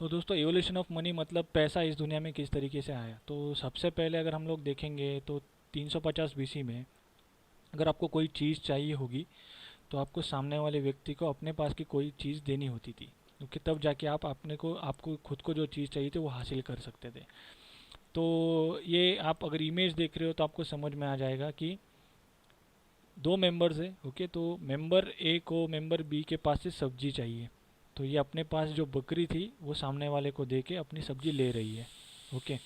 तो दोस्तों evolution of money मतलब पैसा इस दुनिया में किस तरीके से आया। तो सबसे पहले अगर हम लोग देखेंगे तो 350 बीसी में अगर आपको कोई चीज़ चाहिए होगी तो आपको सामने वाले व्यक्ति को अपने पास की कोई चीज़ देनी होती थी, क्योंकि तब जाके आप अपने को आपको खुद को जो चीज़ चाहिए थी वो हासिल कर सकते थे। तो ये आप अगर इमेज देख रहे हो तो आपको समझ में आ जाएगा कि दो मेंबर्स है। ओके, तो मेंबर ए को मेंबर बी के पास से सब्जी चाहिए, तो ये अपने पास जो बकरी थी वो सामने वाले को दे के अपनी सब्जी ले रही है। ओके,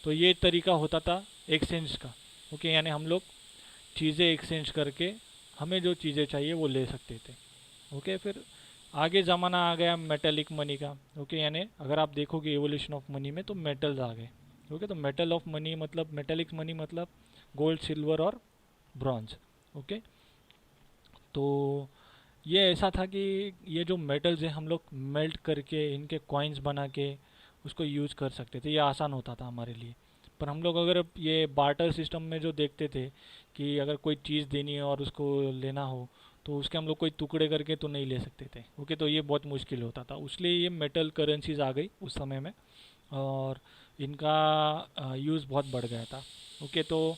तो ये तरीका होता था एक्सचेंज का। ओके, यानी हम लोग चीज़ें एक्सचेंज करके हमें जो चीज़ें चाहिए वो ले सकते थे। ओके, फिर आगे ज़माना आ गया मेटेलिक मनी का। ओके, यानी अगर आप देखोगे एवोल्यूशन ऑफ मनी में तो मेटल्स आ गए। ओके, तो मेटल ऑफ मनी मतलब मेटेलिक मनी मतलब गोल्ड, सिल्वर और ब्रॉन्ज। ओके, तो ये ऐसा था कि ये जो मेटल्स है हम लोग मेल्ट करके इनके कॉइन्स बना के उसको यूज़ कर सकते थे, ये आसान होता था हमारे लिए। पर हम लोग अगर ये बार्टर सिस्टम में जो देखते थे कि अगर कोई चीज़ देनी है और उसको लेना हो तो उसके हम लोग कोई टुकड़े करके तो नहीं ले सकते थे। ओके, तो ये बहुत मुश्किल होता था, इसलिए ये मेटल करेंसीज आ गई उस समय में और इनका यूज़ बहुत बढ़ गया था। ओके, तो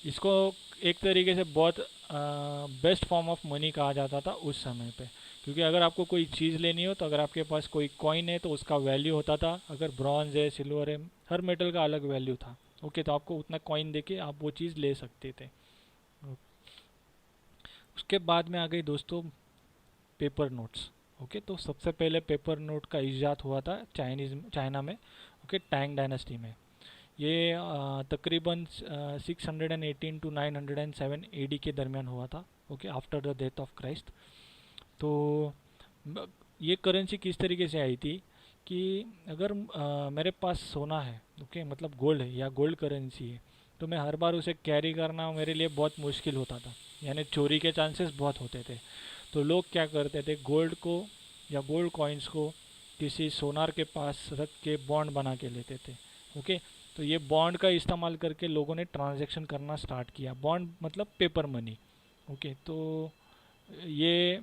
इसको एक तरीके से बहुत बेस्ट फॉर्म ऑफ मनी कहा जाता था उस समय पे, क्योंकि अगर आपको कोई चीज़ लेनी हो तो अगर आपके पास कोई कॉइन है तो उसका वैल्यू होता था। अगर ब्रॉन्ज है, सिल्वर है, हर मेटल का अलग वैल्यू था। ओके, तो आपको उतना कॉइन देके आप वो चीज़ ले सकते थे। उसके बाद में आ गई दोस्तों पेपर नोट्स। ओके, तो सबसे पहले पेपर नोट का इजाद हुआ था चाइना में। ओके, टैंग डायनेस्टी में। ये तकरीबन 618 टू 907 एडी के दरमियान हुआ था। Okay, after the death of Christ. तो ये करेंसी किस तरीके से आई थी कि अगर मेरे पास सोना है, ओके मतलब गोल्ड है या गोल्ड करेंसी है, तो मैं हर बार उसे कैरी करना मेरे लिए बहुत मुश्किल होता था, यानी चोरी के चांसेस बहुत होते थे। तो लोग क्या करते थे, गोल्ड को या गोल्ड कॉइन्स को किसी सोनार के पास रख के बॉन्ड बना के लेते थे। ओके, तो ये बॉन्ड का इस्तेमाल करके लोगों ने ट्रांजैक्शन करना स्टार्ट किया। बॉन्ड मतलब पेपर मनी। ओके, तो ये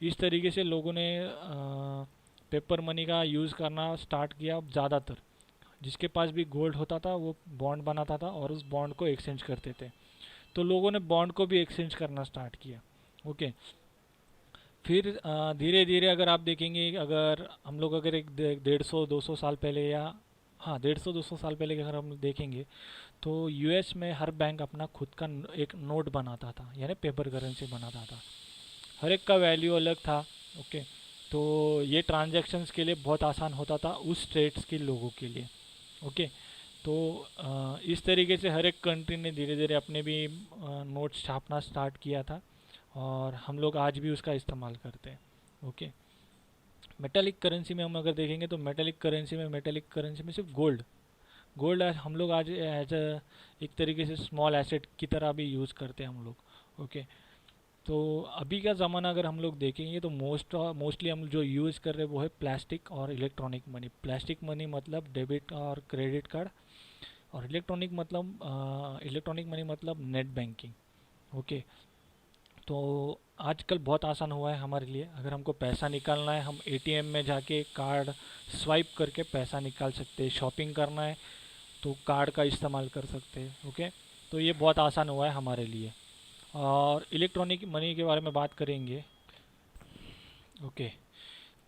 इस तरीके से लोगों ने पेपर मनी का यूज़ करना स्टार्ट किया। ज़्यादातर जिसके पास भी गोल्ड होता था वो बॉन्ड बनाता था और उस बॉन्ड को एक्सचेंज करते थे। तो लोगों ने बॉन्ड को भी एक्सचेंज करना स्टार्ट किया। ओके, फिर धीरे धीरे अगर आप देखेंगे, अगर हम लोग अगर एक 150-200 साल पहले या हाँ 150-200 साल पहले के अगर हम देखेंगे तो यूएस में हर बैंक अपना खुद का एक नोट बनाता था, यानी पेपर करेंसी बनाता था। हर एक का वैल्यू अलग था। ओके, तो ये ट्रांजैक्शंस के लिए बहुत आसान होता था उस स्टेट्स के लोगों के लिए। ओके, तो इस तरीके से हर एक कंट्री ने धीरे धीरे अपने भी नोट्स छापना स्टार्ट किया था और हम लोग आज भी उसका इस्तेमाल करते हैं। ओके, मेटेलिक करेंसी में हम अगर देखेंगे तो मेटेलिक करेंसी में सिर्फ गोल्ड गोल्ड हम लोग आज एज अ एक तरीके से स्मॉल एसेट की तरह भी यूज़ करते हैं हम लोग। ओके, तो अभी का ज़माना अगर हम लोग देखेंगे तो मोस्टली हम जो यूज़ कर रहे हैं वो है प्लास्टिक और इलेक्ट्रॉनिक मनी। प्लास्टिक मनी मतलब डेबिट और क्रेडिट कार्ड, और इलेक्ट्रॉनिक मनी मतलब नेट बैंकिंग। ओके, तो आजकल बहुत आसान हुआ है हमारे लिए। अगर हमको पैसा निकालना है हम एटीएम में जाके कार्ड स्वाइप करके पैसा निकाल सकते हैं। शॉपिंग करना है तो कार्ड का इस्तेमाल कर सकते हैं। ओके, तो ये बहुत आसान हुआ है हमारे लिए। और इलेक्ट्रॉनिक मनी के बारे में बात करेंगे। ओके,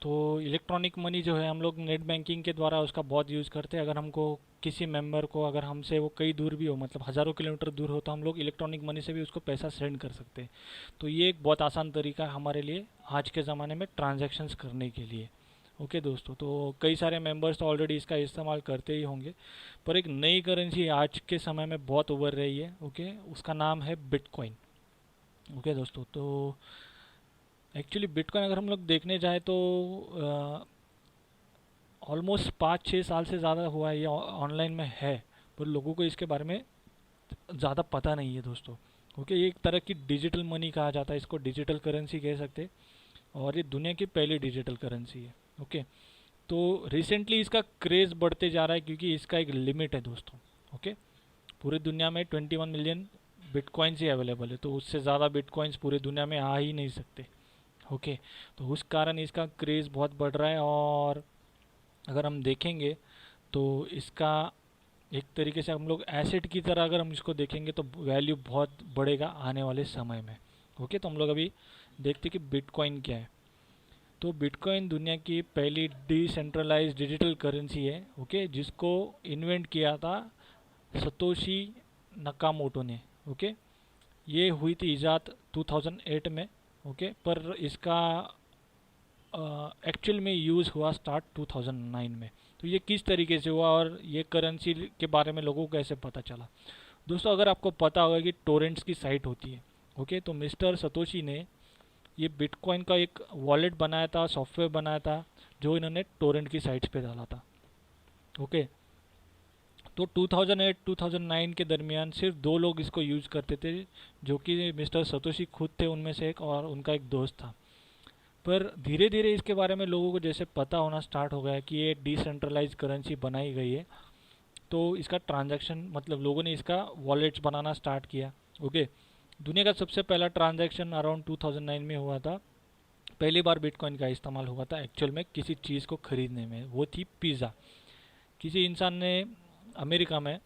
तो इलेक्ट्रॉनिक मनी जो है हम लोग नेट बैंकिंग के द्वारा उसका बहुत यूज़ करते हैं। अगर हमको किसी मेंबर को, अगर हमसे वो कई दूर भी हो, मतलब हज़ारों किलोमीटर दूर हो, तो हम लोग इलेक्ट्रॉनिक मनी से भी उसको पैसा सेंड कर सकते हैं। तो ये एक बहुत आसान तरीका है हमारे लिए आज के ज़माने में ट्रांजैक्शंस करने के लिए। ओके दोस्तों, तो कई सारे मेंबर्स तो ऑलरेडी इसका इस्तेमाल करते ही होंगे, पर एक नई करेंसी आज के समय में बहुत उभर रही है। ओके, उसका नाम है बिटकॉइन। ओके दोस्तों, तो एक्चुअली बिटकॉइन अगर हम लोग देखने जाए तो ऑलमोस्ट 5-6 साल से ज़्यादा हुआ है ये ऑनलाइन में है, पर लोगों को इसके बारे में ज़्यादा पता नहीं है दोस्तों। ओके, ये एक तरह की डिजिटल मनी कहा जाता है, इसको डिजिटल करेंसी कह सकते हैं, और ये दुनिया की पहली डिजिटल करेंसी है। ओके, तो रिसेंटली इसका क्रेज़ बढ़ते जा रहा है क्योंकि इसका एक लिमिट है दोस्तों। ओके, पूरी दुनिया में 21 मिलियन बिटकॉइंस ही अवेलेबल है, तो उससे ज़्यादा बिटकॉइंस पूरी दुनिया में आ ही नहीं सकते। ओके, तो उस कारण इसका क्रेज़ बहुत बढ़ रहा है। और अगर हम देखेंगे तो इसका एक तरीके से हम लोग एसेट की तरह अगर हम इसको देखेंगे तो वैल्यू बहुत बढ़ेगा आने वाले समय में। ओके, तो हम लोग अभी देखते हैं कि बिटकॉइन क्या है। तो बिटकॉइन दुनिया की पहली डिसेंट्रलाइज्ड डिजिटल करेंसी है। ओके, जिसको इन्वेंट किया था सतोशी नकामोटो ने। ओके, ये हुई थी इजाद 2008 में। ओके, पर इसका एक्चुअल में यूज़ हुआ स्टार्ट 2009 में। तो ये किस तरीके से हुआ और ये करेंसी के बारे में लोगों को कैसे पता चला। दोस्तों, अगर आपको पता होगा कि टोरेंट्स की साइट होती है। ओके, तो मिस्टर सतोशी ने ये बिटकॉइन का एक वॉलेट बनाया था, सॉफ्टवेयर बनाया था, जो इन्होंने टोरेंट की साइट्स पे डाला था। ओके, तो 2008-2009 के दरमियान सिर्फ दो लोग इसको यूज़ करते थे, जो कि मिस्टर सतोशी खुद थे उनमें से एक, और उनका एक दोस्त था। पर धीरे धीरे इसके बारे में लोगों को जैसे पता होना स्टार्ट हो गया कि ये डिसेंट्रलाइज करेंसी बनाई गई है, तो इसका ट्रांजैक्शन मतलब लोगों ने इसका वॉलेट्स बनाना स्टार्ट किया। ओके, दुनिया का सबसे पहला ट्रांजैक्शन अराउंड 2009 में हुआ था। पहली बार बिटकॉइन का इस्तेमाल हुआ था एक्चुअल में किसी चीज़ को खरीदने में, वो थी पिज़्ज़ा। किसी इंसान ने अमेरिका में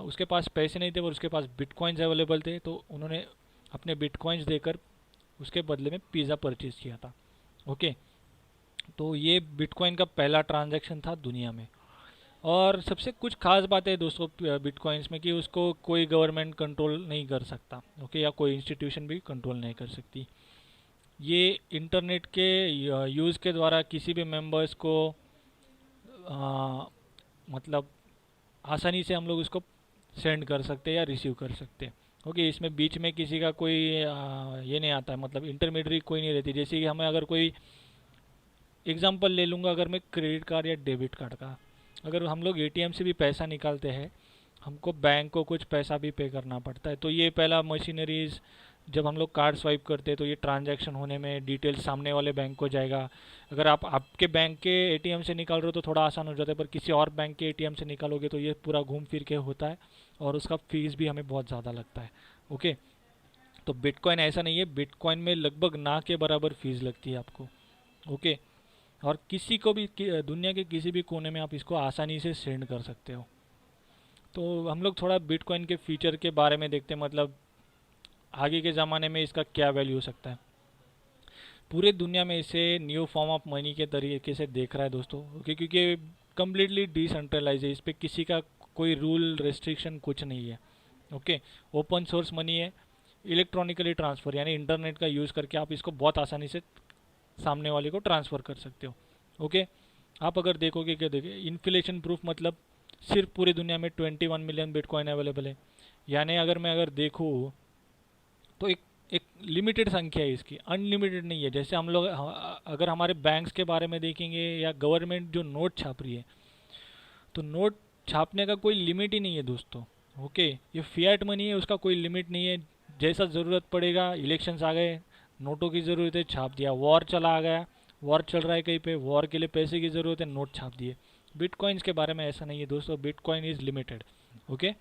उसके पास पैसे नहीं थे और उसके पास बिटकॉइंस अवेलेबल थे, तो उन्होंने अपने बिटकॉइंस देकर उसके बदले में पिज़्ज़ा परचेज़ किया था। ओके, तो ये बिटकॉइन का पहला ट्रांजैक्शन था दुनिया में। और सबसे कुछ खास बात है दोस्तों बिटकॉइंस में कि उसको कोई गवर्नमेंट कंट्रोल नहीं कर सकता। ओके, या कोई इंस्टीट्यूशन भी कंट्रोल नहीं कर सकती। ये इंटरनेट के यूज़ के द्वारा किसी भी मेंबर्स को आ, मतलब आसानी से हम लोग उसको सेंड कर सकते हैं या रिसीव कर सकते हैं। ओके, इसमें बीच में किसी का कोई ये नहीं आता है, मतलब इंटरमीडिएट कोई नहीं रहती। जैसे कि हमें अगर कोई एग्जांपल ले लूँगा, अगर मैं क्रेडिट कार्ड या डेबिट कार्ड का, अगर हम लोग एटीएम से भी पैसा निकालते हैं, हमको बैंक को कुछ पैसा भी पे करना पड़ता है। तो ये पहला मशीनरीज, जब हम लोग कार्ड स्वाइप करते हैं तो ये ट्रांजैक्शन होने में डिटेल्स सामने वाले बैंक को जाएगा। अगर आप आपके बैंक के एटीएम से निकाल रहे हो तो थोड़ा आसान हो जाता है, पर किसी और बैंक के एटीएम से निकालोगे तो ये पूरा घूम फिर के होता है, और उसका फीस भी हमें बहुत ज़्यादा लगता है। ओके, तो बिटकॉइन ऐसा नहीं है, बिटकॉइन में लगभग ना के बराबर फीस लगती है आपको। ओके, और किसी को भी दुनिया के किसी भी कोने में आप इसको आसानी से सेंड कर सकते हो। तो हम लोग थोड़ा बिटकॉइन के फीचर के बारे में देखते हैं, मतलब आगे के ज़माने में इसका क्या वैल्यू हो सकता है। पूरे दुनिया में इसे न्यू फॉर्म ऑफ मनी के तरीके से देख रहा है दोस्तों। ओके, क्योंकि कम्प्लीटली डिसेंट्रलाइज है, इस पर किसी का कोई रूल रेस्ट्रिक्शन कुछ नहीं है। ओके, ओपन सोर्स मनी है, इलेक्ट्रॉनिकली ट्रांसफ़र यानी इंटरनेट का यूज़ करके आप इसको बहुत आसानी से सामने वाले को ट्रांसफ़र कर सकते हो। ओके, आप अगर देखोगे क्या, देखिए इन्फ्लेशन प्रूफ, मतलब सिर्फ पूरी दुनिया में 21 मिलियन बिटकॉइन अवेलेबल है। यानी अगर देखूँ तो एक लिमिटेड संख्या है इसकी, अनलिमिटेड नहीं है। जैसे हम लोग अगर हमारे बैंक्स के बारे में देखेंगे या गवर्नमेंट जो नोट छाप रही है, तो नोट छापने का कोई लिमिट ही नहीं है दोस्तों। ओके, ये फियाट मनी है, उसका कोई लिमिट नहीं है। जैसा ज़रूरत पड़ेगा, इलेक्शंस आ गए, नोटों की ज़रूरत है, छाप दिया। वॉर चला आ गया, वॉर चल रहा है कहीं पे, वॉर के लिए पैसे की ज़रूरत है, नोट छाप दिए। बिटकॉइंस के बारे में ऐसा नहीं है दोस्तों, बिटकॉइन इज़ लिमिटेड। ओके,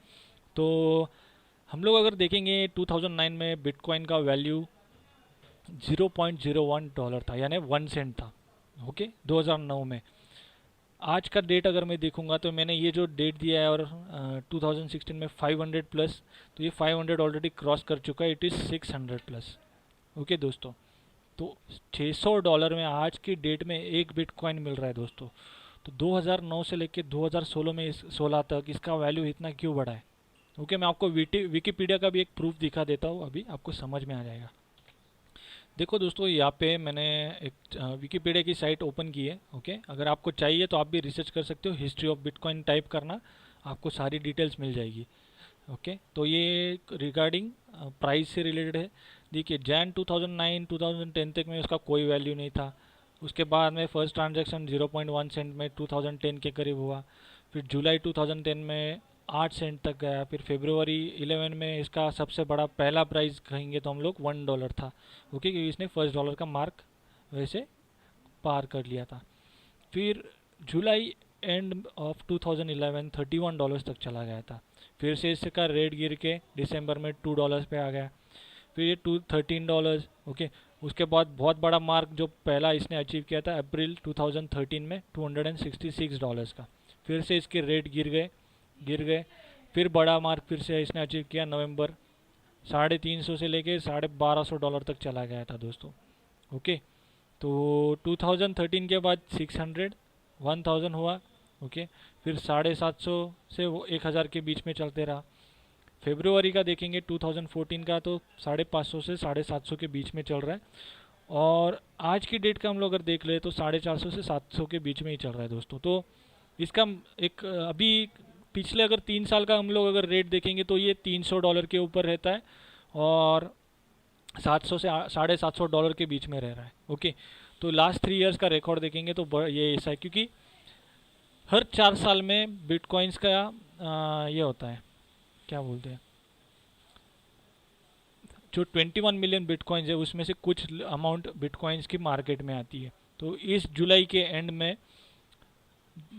तो हम लोग अगर देखेंगे 2009 में बिटकॉइन का वैल्यू $0.01 था, यानी 1 सेंट था। ओके, 2009 में। आज का डेट अगर मैं देखूंगा तो मैंने ये जो डेट दिया है, और 2016 में 500 प्लस, तो ये 500 ऑलरेडी क्रॉस कर चुका है, इट इज़ 600 प्लस। ओके दोस्तों, तो $600 में आज की डेट में एक बिटकॉइन मिल रहा है दोस्तों। तो 2009 से लेकर 2016 में 16 तक इसका वैल्यू इतना क्यों बढ़ा है। ओके, मैं आपको विकीपीडिया का भी एक प्रूफ दिखा देता हूँ, अभी आपको समझ में आ जाएगा। देखो दोस्तों, यहाँ पे मैंने एक विकीपीडिया की साइट ओपन की है। ओके, अगर आपको चाहिए तो आप भी रिसर्च कर सकते हो, हिस्ट्री ऑफ बिटकॉइन टाइप करना, आपको सारी डिटेल्स मिल जाएगी। ओके, तो ये रिगार्डिंग प्राइस से रिलेटेड है। देखिए, जैन 2009 2010 तक में उसका कोई वैल्यू नहीं था। उसके बाद में फर्स्ट ट्रांजैक्शन 0.1 सेंट में 2010 के करीब हुआ। फिर जुलाई 2010 में 8 सेंट तक गया। फिर फरवरी 11 में इसका सबसे बड़ा पहला प्राइस कहेंगे तो हम लोग $1 था। ओके, क्योंकि इसने फर्स्ट डॉलर का मार्क वैसे पार कर लिया था। फिर जुलाई एंड ऑफ 2011 $31 तक चला गया था। फिर से इसका रेट गिर के दिसंबर में $2 पे आ गया। फिर ये $13। ओके, उसके बाद बहुत बड़ा मार्क जो पहला इसने अचीव किया था अप्रैल 2013 में $266 का, फिर से इसके रेट गिर गए। फिर बड़ा मार्क फिर से इसने अचीव किया नवंबर, 350 से लेके $1250 तक चला गया था दोस्तों। ओके, तो 2013 के बाद 600, 1000 हुआ। ओके, फिर 750 से वो 1000 के बीच में चलते रहा। फेब्रुवरी का देखेंगे 2014 का, तो 550 से 750 के बीच में चल रहा है। और आज की डेट का हम लोग अगर देख ले तो 450 से 700 के बीच में ही चल रहा है दोस्तों। तो इसका एक अभी पिछले अगर 3 साल का हम लोग अगर रेट देखेंगे तो ये $300 के ऊपर रहता है, और 700 से $750 के बीच में रह रहा है। ओके, तो लास्ट 3 इयर्स का रिकॉर्ड देखेंगे तो ये ऐसा है, क्योंकि हर 4 साल में बिटकॉइंस का ये होता है, क्या बोलते हैं, जो 21 मिलियन बिटकॉइंस है उसमें से कुछ अमाउंट बिटकॉइंस की मार्केट में आती है। तो इस जुलाई के एंड में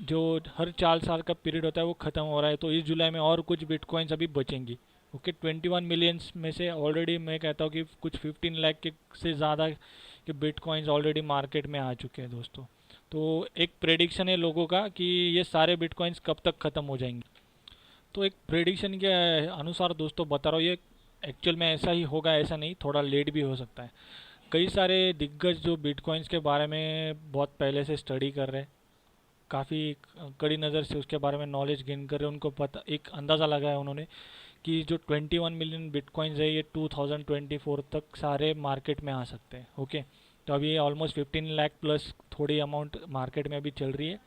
जो हर 4 साल का पीरियड होता है वो ख़त्म हो रहा है, तो इस जुलाई में और कुछ बिटकॉइंस अभी बचेंगी। ओके, 21 मिलियंस में से ऑलरेडी मैं कहता हूँ कि कुछ 15 लाख के से ज़्यादा के बिटकॉइंस ऑलरेडी मार्केट में आ चुके हैं दोस्तों। तो एक प्रेडिक्शन है लोगों का कि ये सारे बिटकॉइंस कब तक ख़त्म हो जाएंगे। तो एक प्रेडिक्शन के अनुसार दोस्तों बता रहा हूँ, ये एक्चुअल में ऐसा ही होगा ऐसा नहीं, थोड़ा लेट भी हो सकता है। कई सारे दिग्गज जो बिटकॉइंस के बारे में बहुत पहले से स्टडी कर रहे हैं, काफ़ी कड़ी नज़र से उसके बारे में नॉलेज गेन कर रहे हैं, उनको पता एक अंदाज़ा लगाया उन्होंने कि जो 21 मिलियन बिटकॉइंस है ये 2024 तक सारे मार्केट में आ सकते हैं। ओके, तो अभी ऑलमोस्ट 15 लाख प्लस थोड़ी अमाउंट मार्केट में अभी चल रही है।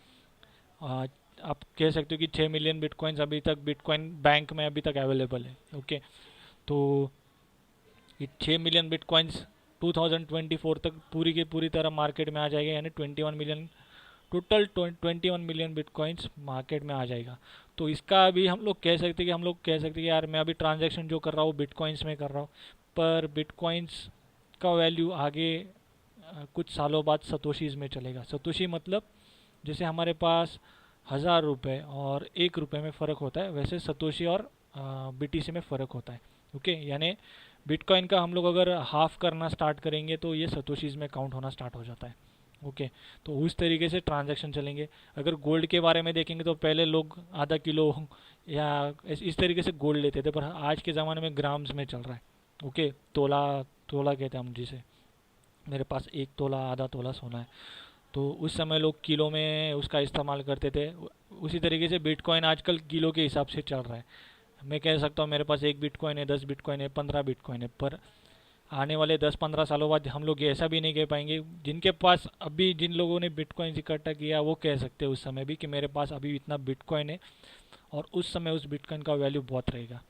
आप कह सकते हो कि 6 मिलियन बिटकॉइंस अभी तक बिटकॉइन बैंक में अभी तक अवेलेबल है। ओके, तो ये 6 मिलियन बिटकॉइंस 2024 तक पूरी की पूरी तरह मार्केट में आ जाएगा, यानी 21 million total 21 million bitcoins market में आ जाएगा। तो इसका अभी हम लोग कह सकते हैं कि यार मैं अभी ट्रांजैक्शन जो कर रहा हूँ बिटकॉइंस में कर रहा हूँ, पर बिटकॉइंस का वैल्यू आगे कुछ सालों बाद सतोशीज़ में चलेगा। सतोशी मतलब जैसे हमारे पास 1000 रुपये और 1 रुपये में फ़र्क होता है, वैसे सतोशी और बीटीसी में फ़र्क होता है। ओके, यानी बिटकॉइन का हम लोग अगर हाफ करना स्टार्ट करेंगे तो ये सतोशीज़ में काउंट होना स्टार्ट हो जाता है। ओके, तो उस तरीके से ट्रांजैक्शन चलेंगे। अगर गोल्ड के बारे में देखेंगे तो पहले लोग आधा किलो या इस तरीके से गोल्ड लेते थे, पर आज के ज़माने में ग्राम्स में चल रहा है। ओके, तोला तोला कहते हैं हम जिसे, मेरे पास 1 तोला आधा तोला सोना है, तो उस समय लोग किलो में उसका इस्तेमाल करते थे। उसी तरीके से बिटकॉइन आजकल किलो के हिसाब से चल रहा है। मैं कह सकता हूँ मेरे पास 1 बिटकॉइन है, 10 बिटकॉइन है, 15 बिटकॉइन है, पर आने वाले 10-15 सालों बाद हम लोग ऐसा भी नहीं कह पाएंगे। जिनके पास अभी जिन लोगों ने बिटकॉइन इकट्ठा किया वो कह सकते हैं उस समय भी कि मेरे पास अभी इतना बिटकॉइन है, और उस समय उस बिटकॉइन का वैल्यू बहुत रहेगा।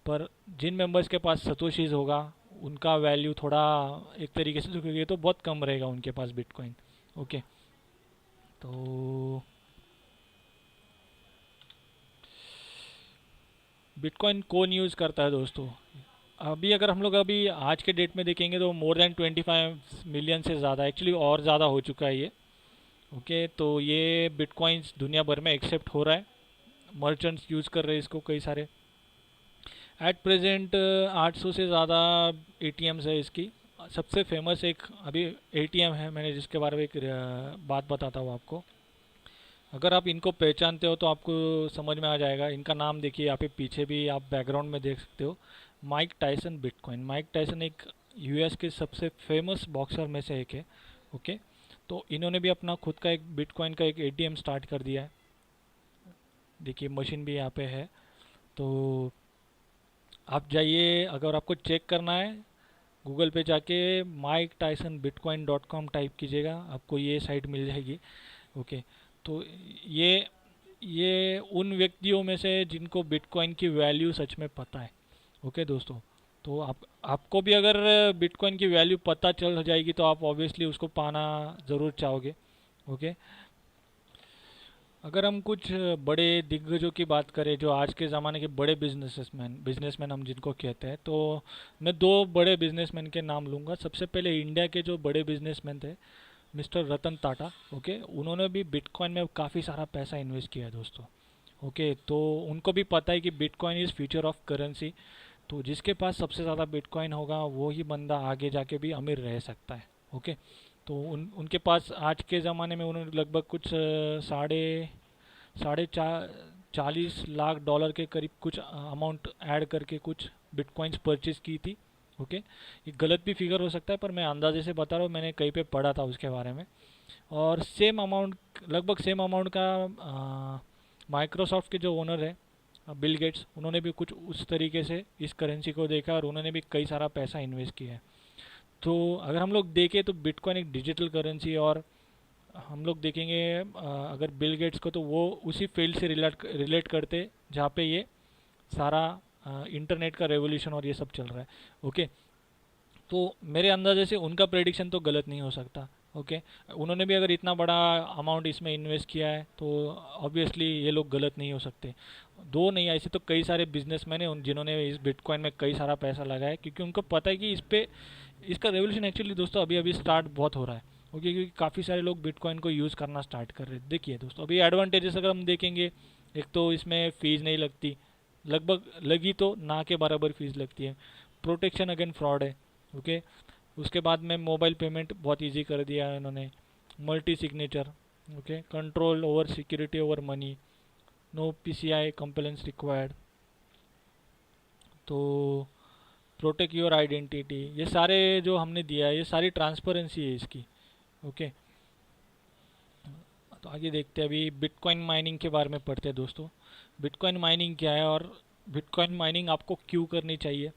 पर जिन मेंबर्स के पास सतोशीज होगा उनका वैल्यू थोड़ा एक तरीके से देखोगे तो बहुत कम रहेगा उनके पास बिटकॉइन। ओके, तो बिटकॉइन कौन यूज़ करता है दोस्तों? अभी अगर हम लोग अभी आज के डेट में देखेंगे तो मोर देन 25 मिलियन से ज़्यादा, एक्चुअली और ज़्यादा हो चुका है ये। ओके, तो ये बिटकॉइंस दुनिया भर में एक्सेप्ट हो रहा है, मर्चेंट्स यूज़ कर रहे हैं इसको कई सारे। एट प्रेजेंट 800 से ज़्यादा एटीएम्स है इसकी। सबसे फेमस एक अभी एटीएम है, मैंने जिसके बारे में एक बात बताता हूँ आपको। अगर आप इनको पहचानते हो तो आपको समझ में आ जाएगा। इनका नाम देखिए, यहाँ पे पीछे भी आप बैकग्राउंड में देख सकते हो, Mike Tyson bitcoin. Mike Tyson एक यूएस के सबसे फेमस बॉक्सर में से एक है। ओके, तो इन्होंने भी अपना खुद का एक बिटकॉइन का एक एटीएम स्टार्ट कर दिया है। देखिए मशीन भी यहाँ पे है, तो आप जाइए, अगर आपको चेक करना है गूगल पे जाके mike-tyson-bitcoin.com टाइप कीजिएगा, आपको ये साइट मिल जाएगी। ओके, तो ये ये उन व्यक्तियों में से जिनको बिटकॉइन की वैल्यू सच में पता है। ओके दोस्तों, तो आपको भी अगर बिटकॉइन की वैल्यू पता चल जाएगी तो आप ऑब्वियसली उसको पाना ज़रूर चाहोगे। ओके, अगर हम कुछ बड़े दिग्गजों की बात करें जो आज के ज़माने के बड़े बिजनेसमैन हम जिनको कहते हैं, तो मैं दो बड़े बिजनेसमैन के नाम लूँगा। सबसे पहले इंडिया के जो बड़े बिजनेसमैन थे, मिस्टर रतन टाटा। ओके, उन्होंने भी बिटकॉइन में काफ़ी सारा पैसा इन्वेस्ट किया है दोस्तों। ओके, तो उनको भी पता है कि bitcoin is future of currency. तो जिसके पास सबसे ज़्यादा बिटकॉइन होगा वो ही बंदा आगे जाके भी अमीर रह सकता है। ओके, तो उनके पास आज के ज़माने में उन्होंने लगभग कुछ साढ़े साढ़े 40 लाख डॉलर के करीब कुछ अमाउंट ऐड करके कुछ बिटकॉइंस परचेज की थी। ओके, ये गलत भी फिगर हो सकता है पर मैं अंदाजे से बता रहा हूँ, मैंने कहीं पे पढ़ा था उसके बारे में। और सेम अमाउंट, लगभग सेम अमाउंट का माइक्रोसॉफ्ट के जो ओनर है बिल गेट्स, उन्होंने भी कुछ उस तरीके से इस करेंसी को देखा और उन्होंने भी कई सारा पैसा इन्वेस्ट किया है। तो अगर हम लोग देखें तो बिटकॉइन एक डिजिटल करेंसी, और हम लोग देखेंगे अगर बिल गेट्स को तो वो उसी फील्ड से रिलेट करते जहाँ पे ये सारा इंटरनेट का रेवोल्यूशन और ये सब चल रहा है। ओके, तो मेरे अंदाजे से उनका प्रेडिक्शन तो गलत नहीं हो सकता। ओके, उन्होंने भी अगर इतना बड़ा अमाउंट इसमें इन्वेस्ट किया है तो ऑब्वियसली ये लोग गलत नहीं हो सकते। दो नहीं, ऐसे तो कई सारे बिजनेसमैन हैं जिन्होंने इस बिटकॉइन में कई सारा पैसा लगाया, क्योंकि उनको पता है कि इस पे इसका रेवोल्यूशन एक्चुअली दोस्तों अभी अभी स्टार्ट बहुत हो रहा है। ओके, क्योंकि काफ़ी सारे लोग बिटकॉइन को यूज़ करना स्टार्ट कर रहे हैं। देखिए दोस्तों, अभी एडवांटेजेस अगर हम देखेंगे, एक तो इसमें फ़ीस नहीं लगती, लगभग लगी तो ना के बराबर फीस लगती है। प्रोटेक्शन अगेन फ्रॉड है। ओके, उसके बाद में मोबाइल पेमेंट बहुत इजी कर दिया है इन्होंने। Multi signature, okay, control over security over money, no PCI compliance required, तो प्रोटेक्ट योर आइडेंटिटी, ये सारे जो हमने दिया है ये सारी ट्रांसपेरेंसी है इसकी। ओके, तो आगे देखते हैं, अभी बिटकॉइन माइनिंग के बारे में पढ़ते हैं दोस्तों। बिटकॉइन माइनिंग क्या है और बिटकॉइन माइनिंग आपको क्यों करनी चाहिए।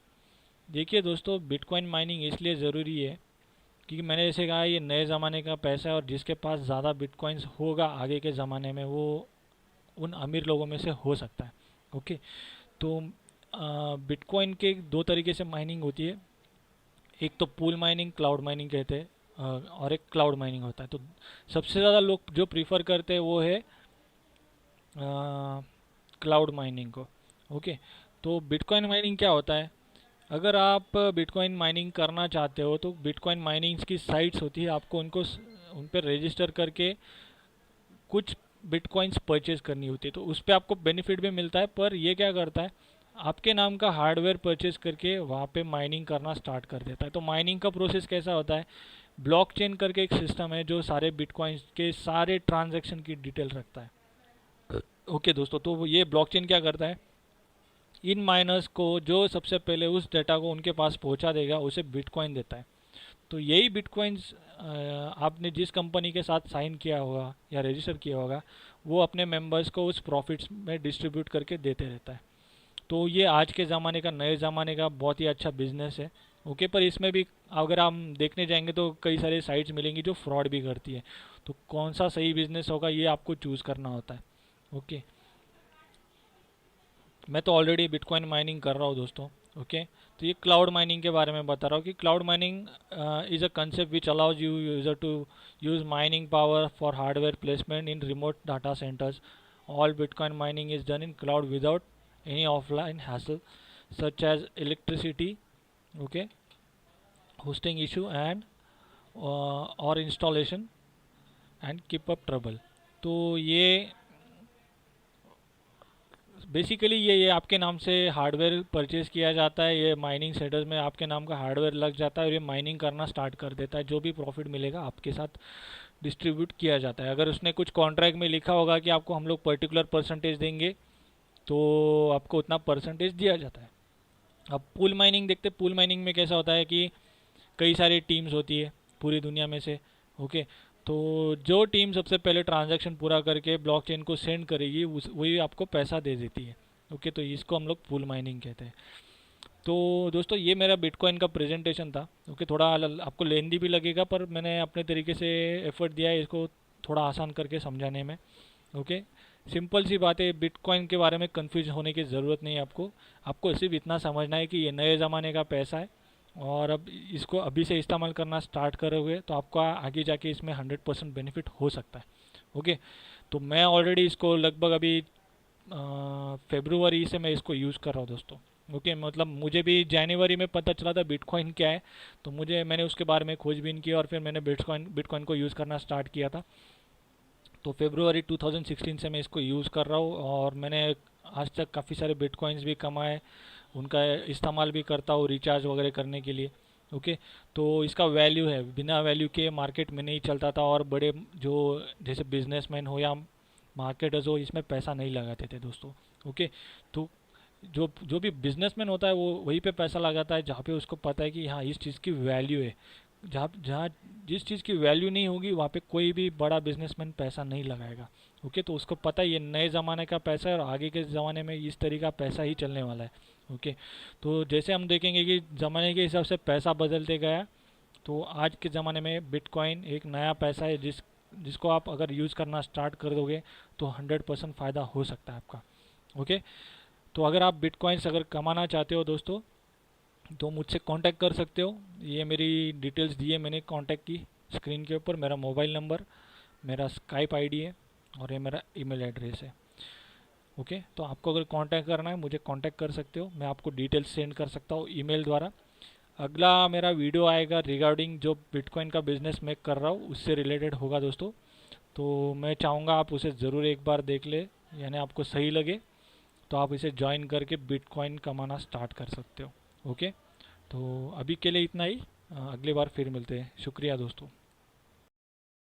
देखिए दोस्तों, बिटकॉइन माइनिंग इसलिए ज़रूरी है क्योंकि मैंने जैसे कहा ये नए ज़माने का पैसा है, और जिसके पास ज़्यादा बिटकॉइंस होगा आगे के ज़माने में वो उन अमीर लोगों में से हो सकता है। ओके, तो बिटकॉइन के दो तरीके से माइनिंग होती है। एक तो पूल माइनिंग, क्लाउड माइनिंग कहते हैं, और एक क्लाउड माइनिंग होता है। तो सबसे ज़्यादा लोग जो प्रीफर करते हैं वो है क्लाउड माइनिंग को। ओके, तो बिटकॉइन माइनिंग क्या होता है, अगर आप बिटकॉइन माइनिंग करना चाहते हो तो बिटकॉइन माइनिंग की साइट्स होती है, आपको उनको उन पर रजिस्टर करके कुछ बिटकॉइंस परचेज करनी होती है। तो उस पर आपको बेनिफिट भी मिलता है, पर ये क्या करता है, आपके नाम का हार्डवेयर परचेज करके वहाँ पे माइनिंग करना स्टार्ट कर देता है। तो माइनिंग का प्रोसेस कैसा होता है, ब्लॉकचेन करके एक सिस्टम है जो सारे बिटकॉइंस के सारे ट्रांजैक्शन की डिटेल रखता है। ओके दोस्तों, तो ये ब्लॉकचेन क्या करता है, इन माइनर्स को जो सबसे पहले उस डेटा को उनके पास पहुंचा देगा उसे बिटकॉइन देता है। तो यही बिटकॉइंस आपने जिस कंपनी के साथ साइन किया होगा या रजिस्टर किया होगा वो अपने मेंबर्स को उस प्रॉफिट्स में डिस्ट्रीब्यूट करके देते रहता है। तो ये आज के ज़माने का, नए ज़माने का बहुत ही अच्छा बिजनेस है। ओके, पर इसमें भी अगर हम देखने जाएंगे तो कई सारे साइट्स मिलेंगी जो फ्रॉड भी करती है। तो कौन सा सही बिजनेस होगा ये आपको चूज़ करना होता है। ओके, मैं तो ऑलरेडी बिटकॉइन माइनिंग कर रहा हूँ दोस्तों। ओके, तो ये क्लाउड माइनिंग के बारे में बता रहा हूँ कि cloud mining is a concept which allows you user to use mining power for hardware placement in remote data centers. All bitcoin mining is done in cloud without any offline hassle such as electricity, okay, hosting issue and or installation and keep up trouble। तो ये basically ये आपके नाम से hardware purchase किया जाता है, ये माइनिंग सेंटर्स में आपके नाम का हार्डवेयर लग जाता है और ये माइनिंग करना स्टार्ट कर देता है। जो भी प्रॉफिट मिलेगा आपके साथ डिस्ट्रीब्यूट किया जाता है। अगर उसने कुछ कॉन्ट्रैक्ट में लिखा होगा कि आपको हम लोग पर्टिकुलर परसेंटेज देंगे तो आपको उतना परसेंटेज दिया जाता है। अब पूल माइनिंग देखते, पूल माइनिंग में कैसा होता है कि कई सारी टीम्स होती है पूरी दुनिया में से। ओके, तो जो टीम सबसे पहले ट्रांजैक्शन पूरा करके ब्लॉकचेन को सेंड करेगी वही आपको पैसा दे देती है। ओके, तो इसको हम लोग पूल माइनिंग कहते हैं। तो दोस्तों ये मेरा बिटकॉइन का प्रेजेंटेशन था। ओके, थोड़ा आपको लेंदी भी लगेगा पर मैंने अपने तरीके से एफर्ट दिया है इसको थोड़ा आसान करके समझाने में। ओके, सिंपल सी बात है, बिटकॉइन के बारे में कंफ्यूज होने की ज़रूरत नहीं है आपको। आपको सिर्फ इतना समझना है कि ये नए ज़माने का पैसा है और अब इसको अभी से इस्तेमाल करना स्टार्ट करोगे तो आपका आगे जाके इसमें 100% बेनिफिट हो सकता है। ओके, तो मैं ऑलरेडी इसको लगभग अभी फेब्रुवरी से मैं इसको यूज़ कर रहा हूँ दोस्तों। ओके, मतलब मुझे भी जनवरी में पता चला था बिटकॉइन क्या है, तो मैंने उसके बारे में खोजबीन की और फिर मैंने बिटकॉइन को यूज़ करना स्टार्ट किया था। तो फेब्रुवरी 2016 से मैं इसको यूज़ कर रहा हूँ और मैंने आज तक काफ़ी सारे बिटकॉइंस भी कमाए उनका इस्तेमाल भी करता हूँ रिचार्ज वगैरह करने के लिए। ओके, तो इसका वैल्यू है, बिना वैल्यू के मार्केट में नहीं चलता था, और बड़े जो जैसे बिजनेसमैन हो या मार्केटर्स हो इसमें पैसा नहीं लगाते थे दोस्तों। ओके, तो जो जो भी बिजनेसमैन होता है वो वहीं पे पैसा लगाता है जहाँ पे उसको पता है कि हाँ इस चीज़ की वैल्यू है। जहाँ जहाँ जिस चीज़ की वैल्यू नहीं होगी वहाँ पे कोई भी बड़ा बिजनेसमैन पैसा नहीं लगाएगा। ओके, तो उसको पता है ये नए ज़माने का पैसा है और आगे के ज़माने में इस तरीके का पैसा ही चलने वाला है। ओके, तो जैसे हम देखेंगे कि ज़माने के हिसाब से पैसा बदलते गया, तो आज के ज़माने में बिटकॉइन एक नया पैसा है जिसको आप अगर यूज़ करना स्टार्ट कर दोगे तो 100% फ़ायदा हो सकता है आपका। ओके, तो अगर आप बिटकॉइंस अगर कमाना चाहते हो दोस्तों तो मुझसे कांटेक्ट कर सकते हो। ये मेरी डिटेल्स दी है मैंने कांटेक्ट की स्क्रीन के ऊपर, मेरा मोबाइल नंबर, मेरा स्काइप आईडी है और ये मेरा ईमेल एड्रेस है। ओके, तो आपको अगर कांटेक्ट करना है मुझे कांटेक्ट कर सकते हो, मैं आपको डिटेल्स सेंड कर सकता हूँ ईमेल द्वारा। अगला मेरा वीडियो आएगा रिगार्डिंग जो बिटकॉइन का बिजनेस मैं कर रहा हूँ उससे रिलेटेड होगा दोस्तों। तो मैं चाहूँगा आप उसे ज़रूर एक बार देख ले, यानी आपको सही लगे तो आप इसे ज्वाइन करके बिटकॉइन कमाना स्टार्ट कर सकते हो। ओके, तो अभी के लिए इतना ही, अगली बार फिर मिलते हैं। शुक्रिया दोस्तों।